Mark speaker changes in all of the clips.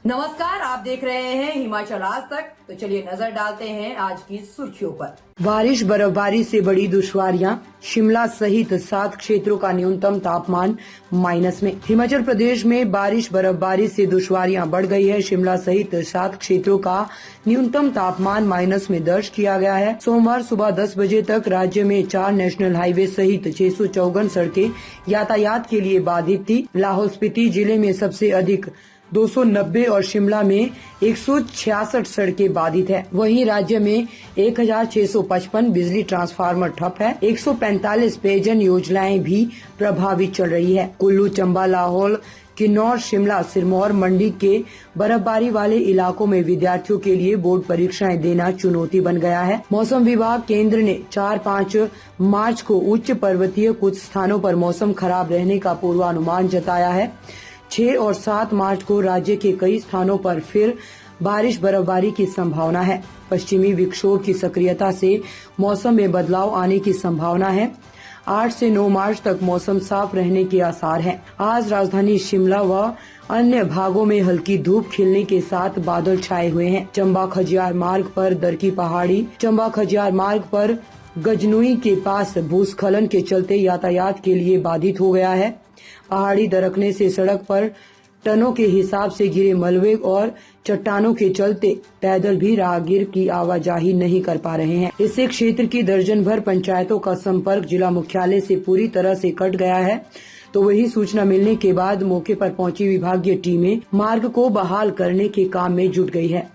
Speaker 1: नमस्कार, आप देख रहे हैं हिमाचल आज तक। तो चलिए नजर डालते हैं आज की सुर्खियों पर।
Speaker 2: बारिश बर्फबारी से बड़ी दुश्वारियां, शिमला सहित 7 क्षेत्रों का न्यूनतम तापमान माइनस में। हिमाचल प्रदेश में बारिश बर्फबारी से दुश्वारियां बढ़ गई है। शिमला सहित 7 क्षेत्रों का न्यूनतम तापमान माइनस में दर्ज किया गया है। सोमवार सुबह 10 बजे तक राज्य में 4 नेशनल हाईवे सहित 654 सड़कें यातायात के लिए बाधित थी। लाहौल स्पीति जिले में सबसे अधिक 290 और शिमला में 166 सड़कें बाधित है। वहीं राज्य में 1655 बिजली ट्रांसफार्मर ठप है। 145 पेयजल योजनाएं भी प्रभावित चल रही है। कुल्लू, चंबा, लाहौल, किन्नौर, शिमला, सिरमौर, मंडी के बर्फबारी वाले इलाकों में विद्यार्थियों के लिए बोर्ड परीक्षाएं देना चुनौती बन गया है। मौसम विभाग केंद्र ने 4-5 मार्च को उच्च पर्वतीय कुछ स्थानों पर मौसम खराब रहने का पूर्वानुमान जताया है। 6 और 7 मार्च को राज्य के कई स्थानों पर फिर बारिश बर्फबारी की संभावना है। पश्चिमी विक्षोभ की सक्रियता से मौसम में बदलाव आने की संभावना है। 8 से 9 मार्च तक मौसम साफ रहने के आसार हैं। आज राजधानी शिमला व अन्य भागों में हल्की धूप खिलने के साथ बादल छाए हुए हैं। चंबा खजियार मार्ग पर दरकी पहाड़ी, चंबा खजियार मार्ग पर गजनुई के पास भूस्खलन के चलते यातायात के लिए बाधित हो गया है। पहाड़ी दरकने से सड़क पर टनों के हिसाब से गिरे मलबे और चट्टानों के चलते पैदल भी राहगीर की आवाजाही नहीं कर पा रहे हैं। इससे क्षेत्र की दर्जन भर पंचायतों का संपर्क जिला मुख्यालय से पूरी तरह से कट गया है। तो वही सूचना मिलने के बाद मौके पर पहुंची विभागीय टीमें मार्ग को बहाल करने के काम में जुट गई है।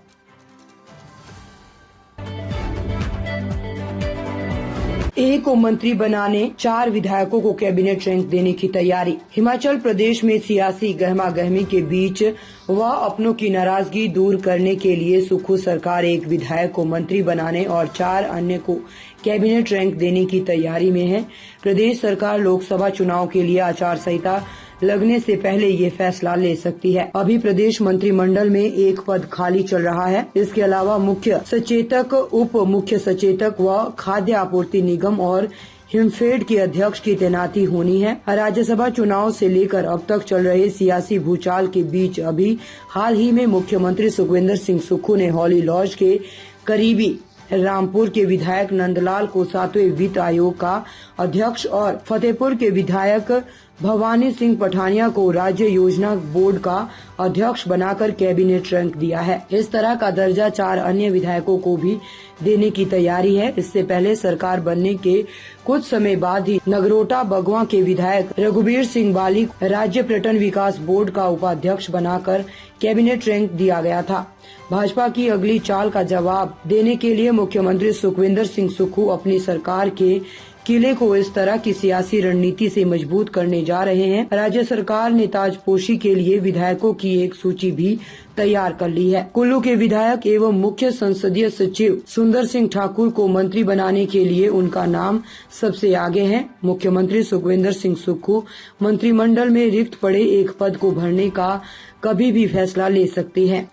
Speaker 2: एक को मंत्री बनाने, 4 विधायकों को कैबिनेट रैंक देने की तैयारी। हिमाचल प्रदेश में सियासी गहमा गहमी के बीच व अपनों की नाराजगी दूर करने के लिए सुक्खू सरकार एक विधायक को मंत्री बनाने और 4 अन्य को कैबिनेट रैंक देने की तैयारी में है। प्रदेश सरकार लोकसभा चुनाव के लिए आचार संहिता लगने से पहले ये फैसला ले सकती है। अभी प्रदेश मंत्रिमंडल में एक पद खाली चल रहा है। इसके अलावा मुख्य सचेतक, उप मुख्य सचेतक व खाद्य आपूर्ति निगम और हिमफेड के अध्यक्ष की तैनाती होनी है। राज्यसभा चुनाव से लेकर अब तक चल रहे सियासी भूचाल के बीच अभी हाल ही में मुख्यमंत्री सुखविंदर सिंह सुक्खू ने हॉली लॉज के करीबी रामपुर के विधायक नंदलाल को 7वें वित्त आयोग का अध्यक्ष और फतेहपुर के विधायक भवानी सिंह पठानिया को राज्य योजना बोर्ड का अध्यक्ष बनाकर कैबिनेट रैंक दिया है। इस तरह का दर्जा 4 अन्य विधायकों को भी देने की तैयारी है। इससे पहले सरकार बनने के कुछ समय बाद ही नगरोटा बगवां के विधायक रघुबीर सिंह बाली राज्य पर्यटन विकास बोर्ड का उपाध्यक्ष बनाकर कैबिनेट रैंक दिया गया था। भाजपा की अगली चाल का जवाब देने के लिए मुख्यमंत्री सुखविंदर सिंह सुक्खू अपनी सरकार के किले को इस तरह की सियासी रणनीति से मजबूत करने जा रहे हैं। राज्य सरकार ने ताजपोशी के लिए विधायकों की एक सूची भी तैयार कर ली है। कुल्लू के विधायक एवं मुख्य संसदीय सचिव सुंदर सिंह ठाकुर को मंत्री बनाने के लिए उनका नाम सबसे आगे है। मुख्यमंत्री सुखविंदर सिंह सुक्खू मंत्रिमंडल में रिक्त पड़े एक पद को भरने का कभी भी फैसला ले सकते हैं।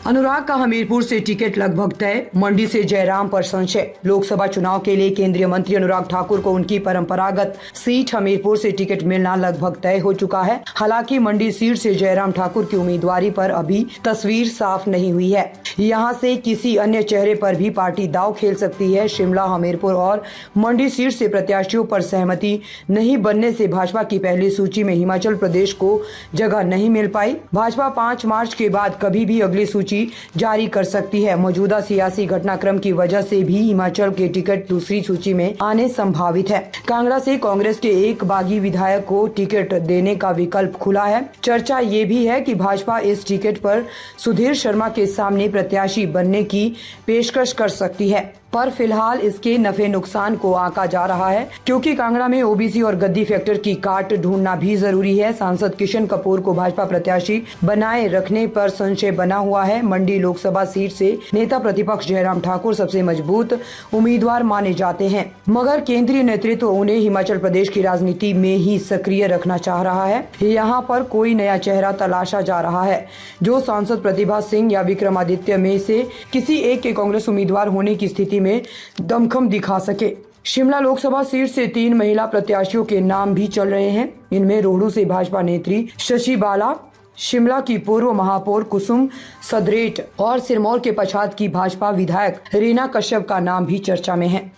Speaker 2: अनुराग का हमीरपुर से टिकट लगभग तय, मंडी से जयराम पर संशय। लोकसभा चुनाव के लिए केंद्रीय मंत्री अनुराग ठाकुर को उनकी परंपरागत सीट हमीरपुर से टिकट मिलना लगभग तय हो चुका है। हालांकि मंडी सीट से जयराम ठाकुर की उम्मीदवारी पर अभी तस्वीर साफ नहीं हुई है। यहां से किसी अन्य चेहरे पर भी पार्टी दांव खेल सकती है। शिमला, हमीरपुर और मंडी सीट से प्रत्याशियों पर सहमति नहीं बनने से भाजपा की पहली सूची में हिमाचल प्रदेश को जगह नहीं मिल पाई। भाजपा 5 मार्च के बाद कभी भी अगली सूची जारी कर सकती है। मौजूदा सियासी घटनाक्रम की वजह से भी हिमाचल के टिकट दूसरी सूची में आने संभावित है। कांगड़ा से कांग्रेस के एक बागी विधायक को टिकट देने का विकल्प खुला है। चर्चा ये भी है कि भाजपा इस टिकट पर सुधीर शर्मा के सामने प्रत्याशी बनने की पेशकश कर सकती है, पर फिलहाल इसके नफे नुकसान को आंका जा रहा है, क्योंकि कांगड़ा में ओबीसी और गद्दी फैक्टर की काट ढूंढना भी जरूरी है। सांसद किशन कपूर को भाजपा प्रत्याशी बनाए रखने पर संशय बना हुआ है। मंडी लोकसभा सीट से नेता प्रतिपक्ष जयराम ठाकुर सबसे मजबूत उम्मीदवार माने जाते हैं, मगर केंद्रीय नेतृत्व उन्हें हिमाचल प्रदेश की राजनीति में ही सक्रिय रखना चाह रहा है। यहाँ पर कोई नया चेहरा तलाशा जा रहा है जो सांसद प्रतिभा सिंह या विक्रमादित्य में से किसी एक के कांग्रेस उम्मीदवार होने की स्थिति में दमखम दिखा सके। शिमला लोकसभा सीट से 3 महिला प्रत्याशियों के नाम भी चल रहे हैं। इनमें रोहडू से भाजपा नेत्री शशि बाला, शिमला की पूर्व महापौर कुसुम सदरेट और सिरमौर के पछात की भाजपा विधायक रीना कश्यप का नाम भी चर्चा में है।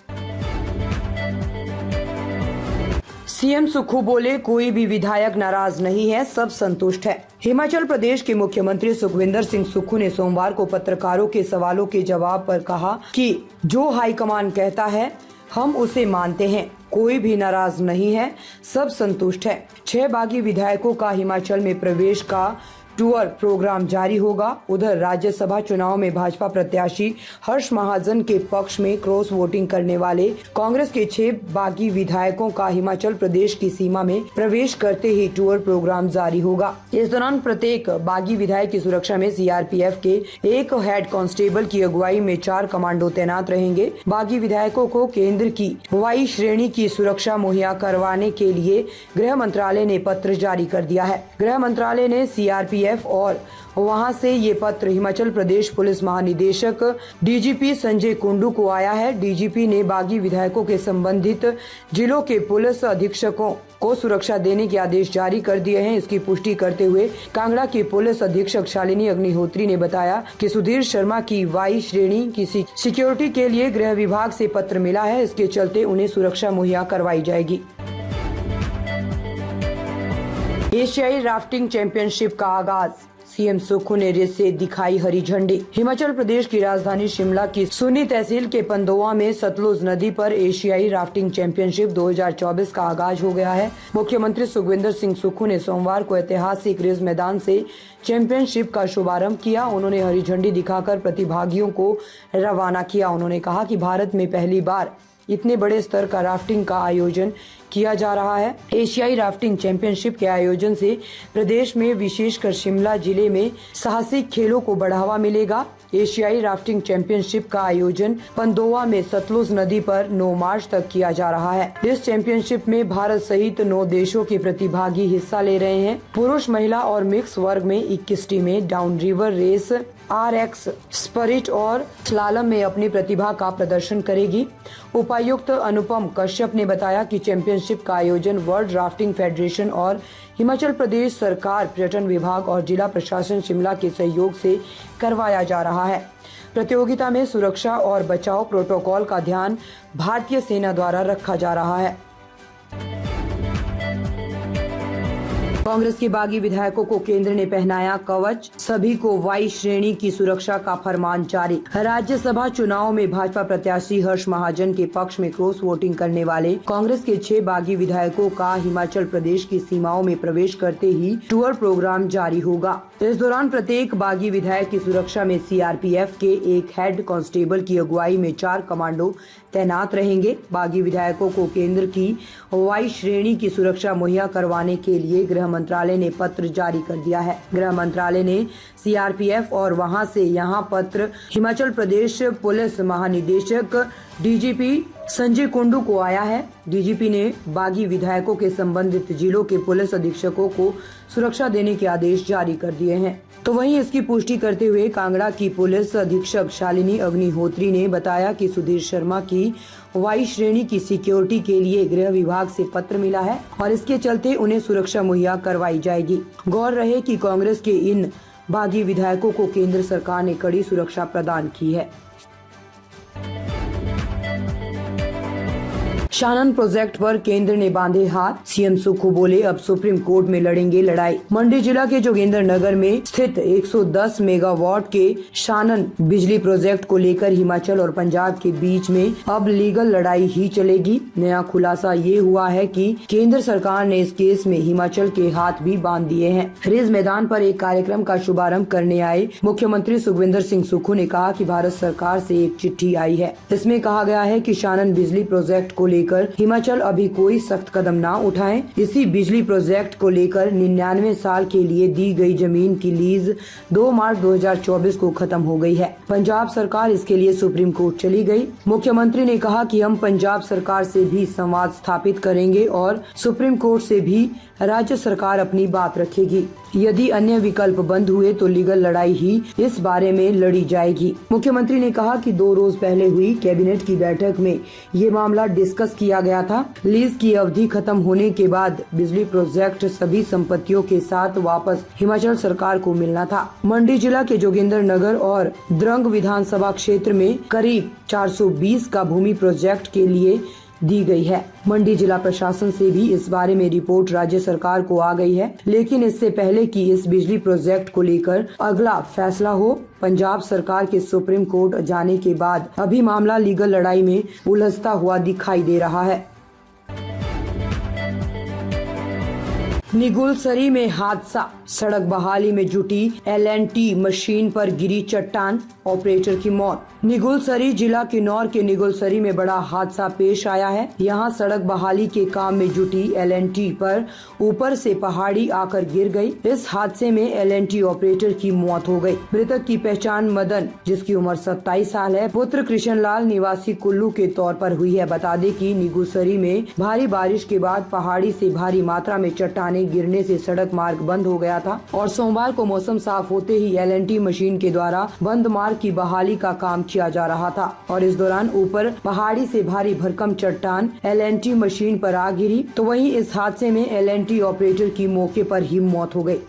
Speaker 2: सीएम सुक्खू बोले, कोई भी विधायक नाराज नहीं है, सब संतुष्ट है। हिमाचल प्रदेश के मुख्यमंत्री सुखविंदर सिंह सुक्खू ने सोमवार को पत्रकारों के सवालों के जवाब पर कहा कि जो हाईकमान कहता है हम उसे मानते हैं, कोई भी नाराज नहीं है, सब संतुष्ट है। 6 बागी विधायकों का हिमाचल में प्रवेश का टूर प्रोग्राम जारी होगा। उधर राज्यसभा चुनाव में भाजपा प्रत्याशी हर्ष महाजन के पक्ष में क्रॉस वोटिंग करने वाले कांग्रेस के 6 बागी विधायकों का हिमाचल प्रदेश की सीमा में प्रवेश करते ही टूर प्रोग्राम जारी होगा। इस दौरान प्रत्येक बागी विधायक की सुरक्षा में सीआरपीएफ के एक हेड कांस्टेबल की अगुवाई में 4 कमांडो तैनात रहेंगे। बागी विधायकों को केंद्र की वाई श्रेणी की सुरक्षा मुहैया करवाने के लिए गृह मंत्रालय ने पत्र जारी कर दिया है। गृह मंत्रालय ने सीआरपीएफ और वहां से ये पत्र हिमाचल प्रदेश पुलिस महानिदेशक डीजीपी संजय कुंडू को आया है। डीजीपी ने बागी विधायकों के संबंधित जिलों के पुलिस अधीक्षकों को सुरक्षा देने के आदेश जारी कर दिए हैं। इसकी पुष्टि करते हुए कांगड़ा की पुलिस अधीक्षक शालिनी अग्निहोत्री ने बताया कि सुधीर शर्मा की वाई श्रेणी की सिक्योरिटी के लिए गृह विभाग से पत्र मिला है। इसके चलते उन्हें सुरक्षा मुहैया करवाई जाएगी। एशियाई राफ्टिंग चैंपियनशिप का आगाज, सीएम सुक्खू ने रेस से दिखाई हरी झंडी। हिमाचल प्रदेश की राजधानी शिमला की सुन्नी तहसील के पंदोआ में सतलुज नदी पर एशियाई राफ्टिंग चैंपियनशिप 2024 का आगाज हो गया है। मुख्यमंत्री सुखविंदर सिंह सुक्खू ने सोमवार को ऐतिहासिक रेस मैदान से चैंपियनशिप का शुभारंभ किया। उन्होंने हरी झंडी दिखाकर प्रतिभागियों को रवाना किया। उन्होंने कहा कि भारत में पहली बार इतने बड़े स्तर का राफ्टिंग का आयोजन किया जा रहा है। एशियाई राफ्टिंग चैंपियनशिप के आयोजन से प्रदेश में विशेषकर शिमला जिले में साहसिक खेलों को बढ़ावा मिलेगा। एशियाई राफ्टिंग चैंपियनशिप का आयोजन पंदोआ में सतलुज नदी पर 9 मार्च तक किया जा रहा है। इस चैंपियनशिप में भारत सहित 9 देशों के प्रतिभागी हिस्सा ले रहे हैं। पुरुष, महिला और मिक्स वर्ग में 21 टीमें down river race, RX spirit और स्लालम में अपनी प्रतिभा का प्रदर्शन करेगी। उपायुक्त अनुपम कश्यप ने बताया कि चैंपियनशिप का आयोजन वर्ल्ड राफ्टिंग फेडरेशन और हिमाचल प्रदेश सरकार, पर्यटन विभाग और जिला प्रशासन शिमला के सहयोग से करवाया जा रहा है। प्रतियोगिता में सुरक्षा और बचाव प्रोटोकॉल का ध्यान भारतीय सेना द्वारा रखा जा रहा है। कांग्रेस के बागी विधायकों को केंद्र ने पहनाया कवच, सभी को वाई श्रेणी की सुरक्षा का फरमान जारी। राज्यसभा चुनाव में भाजपा प्रत्याशी हर्ष महाजन के पक्ष में क्रॉस वोटिंग करने वाले कांग्रेस के 6 बागी विधायकों का हिमाचल प्रदेश की सीमाओं में प्रवेश करते ही टूर प्रोग्राम जारी होगा। इस दौरान प्रत्येक बागी विधायक की सुरक्षा में सीआरपीएफ के एक हेड कांस्टेबल की अगुवाई में 4 कमांडो तैनात रहेंगे। बागी विधायकों को केंद्र की वाई श्रेणी की सुरक्षा मुहैया करवाने के लिए गृह मंत्रालय ने पत्र जारी कर दिया है। गृह मंत्रालय ने सीआरपीएफ और वहां से यहां पत्र हिमाचल प्रदेश पुलिस महानिदेशक डीजीपी संजय कुंडू को आया है। डीजीपी ने बागी विधायकों के संबंधित जिलों के पुलिस अधीक्षकों को सुरक्षा देने के आदेश जारी कर दिए हैं। तो वहीं इसकी पुष्टि करते हुए कांगड़ा की पुलिस अधीक्षक शालिनी अग्निहोत्री ने बताया कि सुधीर शर्मा की वाई श्रेणी की सिक्योरिटी के लिए गृह विभाग से पत्र मिला है और इसके चलते उन्हें सुरक्षा मुहैया करवाई जाएगी। गौर रहे कि कांग्रेस के इन बागी विधायकों को केंद्र सरकार ने कड़ी सुरक्षा प्रदान की है। शानन प्रोजेक्ट पर केंद्र ने बांधे हाथ, सीएम सुक्खू बोले, अब सुप्रीम कोर्ट में लड़ेंगे लड़ाई। मंडी जिला के जोगिंद्रनगर में स्थित 110 मेगावाट के शानन बिजली प्रोजेक्ट को लेकर हिमाचल और पंजाब के बीच में अब लीगल लड़ाई ही चलेगी। नया खुलासा ये हुआ है कि केंद्र सरकार ने इस केस में हिमाचल के हाथ भी बांध दिए हैं। रेस मैदान पर एक कार्यक्रम का शुभारंभ करने आए मुख्यमंत्री सुखविंदर सिंह सुक्खू ने कहा कि भारत सरकार से एक चिट्ठी आई है। इसमें कहा गया है कि शानन बिजली प्रोजेक्ट को लेकर हिमाचल अभी कोई सख्त कदम ना उठाए। इसी बिजली प्रोजेक्ट को लेकर 99 साल के लिए दी गई जमीन की लीज 2 मार्च 2024 को खत्म हो गई है। पंजाब सरकार इसके लिए सुप्रीम कोर्ट चली गई। मुख्यमंत्री ने कहा कि हम पंजाब सरकार से भी संवाद स्थापित करेंगे और सुप्रीम कोर्ट से भी राज्य सरकार अपनी बात रखेगी। यदि अन्य विकल्प बंद हुए तो लीगल लड़ाई ही इस बारे में लड़ी जाएगी। मुख्यमंत्री ने कहा कि 2 रोज पहले हुई कैबिनेट की बैठक में ये मामला डिस्कस किया गया था। लीज की अवधि खत्म होने के बाद बिजली प्रोजेक्ट सभी संपत्तियों के साथ वापस हिमाचल सरकार को मिलना था। मंडी जिला के जोगिंदर नगर और द्रंग विधानसभा क्षेत्र में करीब 420 का भूमि प्रोजेक्ट के लिए दी गई है। मंडी जिला प्रशासन से भी इस बारे में रिपोर्ट राज्य सरकार को आ गई है, लेकिन इससे पहले कि इस बिजली प्रोजेक्ट को लेकर अगला फैसला हो, पंजाब सरकार के सुप्रीम कोर्ट जाने के बाद अभी मामला लीगल लड़ाई में उलझता हुआ दिखाई दे रहा है। निगुलसरी में हादसा, सड़क बहाली में जुटी L&T मशीन पर गिरी चट्टान, ऑपरेटर की मौत। निगुलसरी जिला किन्नौर के निगुलसरी में बड़ा हादसा पेश आया है। यहां सड़क बहाली के काम में जुटी L&T पर ऊपर से पहाड़ी आकर गिर गई। इस हादसे में L&T ऑपरेटर की मौत हो गई। मृतक की पहचान मदन, जिसकी उम्र 27 साल है, पुत्र कृष्ण लाल निवासी कुल्लू के तौर पर हुई है। बता दें कि निगुलसरी में भारी बारिश के बाद पहाड़ी से भारी मात्रा में चट्टानें गिरने से सड़क मार्ग बंद हो गया था और सोमवार को मौसम साफ होते ही L&T मशीन के द्वारा बंद मार्ग की बहाली का काम किया जा रहा था और इस दौरान ऊपर पहाड़ी से भारी भरकम चट्टान L&T मशीन पर आ गिरी, तो वहीं इस हादसे में L&T ऑपरेटर की मौके पर ही मौत हो गई।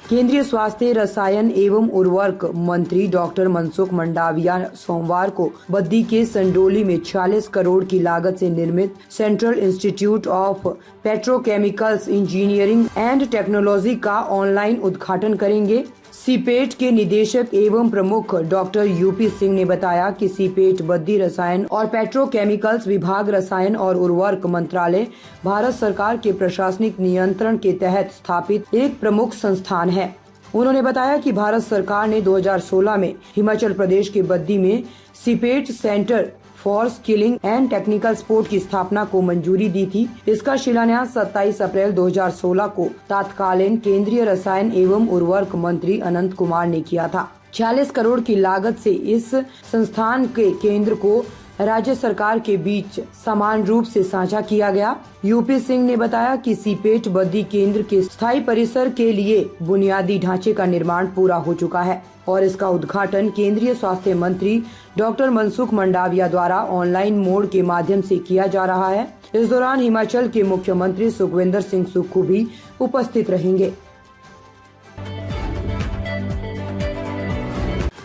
Speaker 2: केंद्रीय स्वास्थ्य, रसायन एवं उर्वरक मंत्री डॉक्टर मनसुख मंडाविया सोमवार को बद्दी के संडोली में 46 करोड़ की लागत से निर्मित central institute of petrochemicals engineering and technology का ऑनलाइन उद्घाटन करेंगे। सीपेट के निदेशक एवं प्रमुख डॉक्टर यूपी सिंह ने बताया कि सीपेट बद्दी रसायन और पेट्रोकेमिकल्स विभाग, रसायन और उर्वरक मंत्रालय, भारत सरकार के प्रशासनिक नियंत्रण के तहत स्थापित एक प्रमुख संस्थान है। उन्होंने बताया कि भारत सरकार ने 2016 में हिमाचल प्रदेश के बद्दी में CIPET centre for skilling and technical support की स्थापना को मंजूरी दी थी। इसका शिलान्यास 27 अप्रैल 2016 को तत्कालीन केंद्रीय रसायन एवं उर्वरक मंत्री अनंत कुमार ने किया था। 46 करोड़ की लागत से इस संस्थान के केंद्र को राज्य सरकार के बीच समान रूप से साझा किया गया। यूपी सिंह ने बताया कि सीपेट बद्दी केंद्र के स्थायी परिसर के लिए बुनियादी ढांचे का निर्माण पूरा हो चुका है और इसका उद्घाटन केंद्रीय स्वास्थ्य मंत्री डॉक्टर मनसुख मंडाविया द्वारा ऑनलाइन मोड के माध्यम से किया जा रहा है। इस दौरान हिमाचल के मुख्यमंत्री सुखविंदर सिंह सुक्खू भी उपस्थित रहेंगे।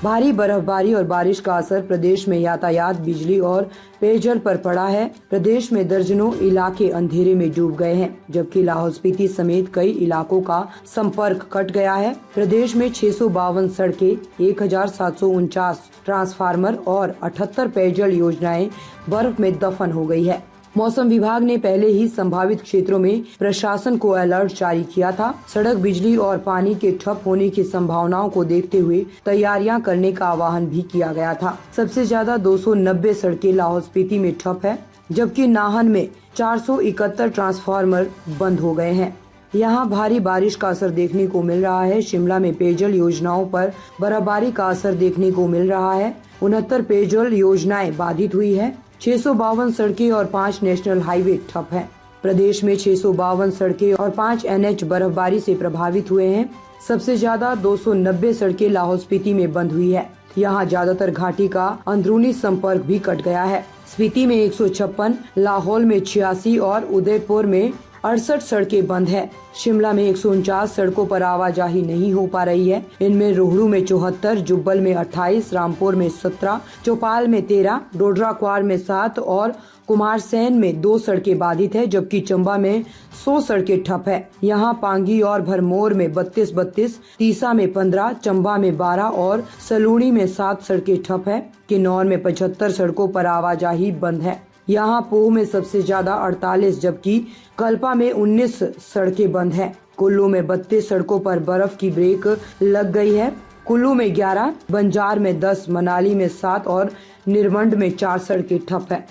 Speaker 2: भारी बर्फबारी और बारिश का असर प्रदेश में यातायात, बिजली और पेयजल पर पड़ा है। प्रदेश में दर्जनों इलाके अंधेरे में डूब गए हैं, जबकि लाहौल स्पीति समेत कई इलाकों का संपर्क कट गया है। प्रदेश में 652 सड़कें, 1749 ट्रांसफार्मर और 78 पेयजल योजनाएं बर्फ में दफन हो गई है। मौसम विभाग ने पहले ही संभावित क्षेत्रों में प्रशासन को अलर्ट जारी किया था। सड़क, बिजली और पानी के ठप होने की संभावनाओं को देखते हुए तैयारियां करने का आह्वान भी किया गया था। सबसे ज्यादा 290 सड़कें लाहौल स्पीति में ठप है, जबकि नाहन में 471 ट्रांसफार्मर बंद हो गए हैं। यहाँ भारी बारिश का असर देखने को मिल रहा है। शिमला में पेयजल योजनाओं पर बर्फबारी का असर देखने को मिल रहा है। 69 पेयजल योजनाएं बाधित हुई है। 652 सड़कें और 5 नेशनल हाईवे ठप हैं। प्रदेश में 652 सड़कें और 5 NH बर्फबारी से प्रभावित हुए हैं। सबसे ज्यादा 290 सड़कें लाहौल स्पीति में बंद हुई है। यहाँ ज्यादातर घाटी का अंदरूनी संपर्क भी कट गया है। स्पीति में 156, लाहौल में 86 और उदयपुर में 68 सड़कें बंद है। शिमला में 149 सड़कों पर आवाजाही नहीं हो पा रही है। इनमें रोहड़ू में 74, जुब्बल में 28, रामपुर में 17, चौपाल में 13, डोडरा क्वार में 7 और कुमारसैन में 2 सड़कें बाधित है, जबकि चंबा में 100 सड़कें ठप है। यहाँ पांगी और भरमौर में 32, तीसा में 15, चंबा में 12 और सलूणी में 7 सड़कें ठप है। किन्नौर में 75 सड़कों पर आवाजाही बंद है। यहाँ पोह में सबसे ज्यादा 48, जबकि कल्पा में 19 सड़कें बंद है। कुल्लू में 32 सड़कों पर बर्फ की ब्रेक लग गई है। कुल्लू में 11, बंजार में 10, मनाली में 7 और निरवंड में 4 सड़कें ठप है।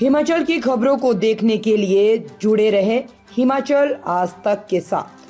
Speaker 2: हिमाचल की खबरों को देखने के लिए जुड़े रहे हिमाचल आज तक के साथ।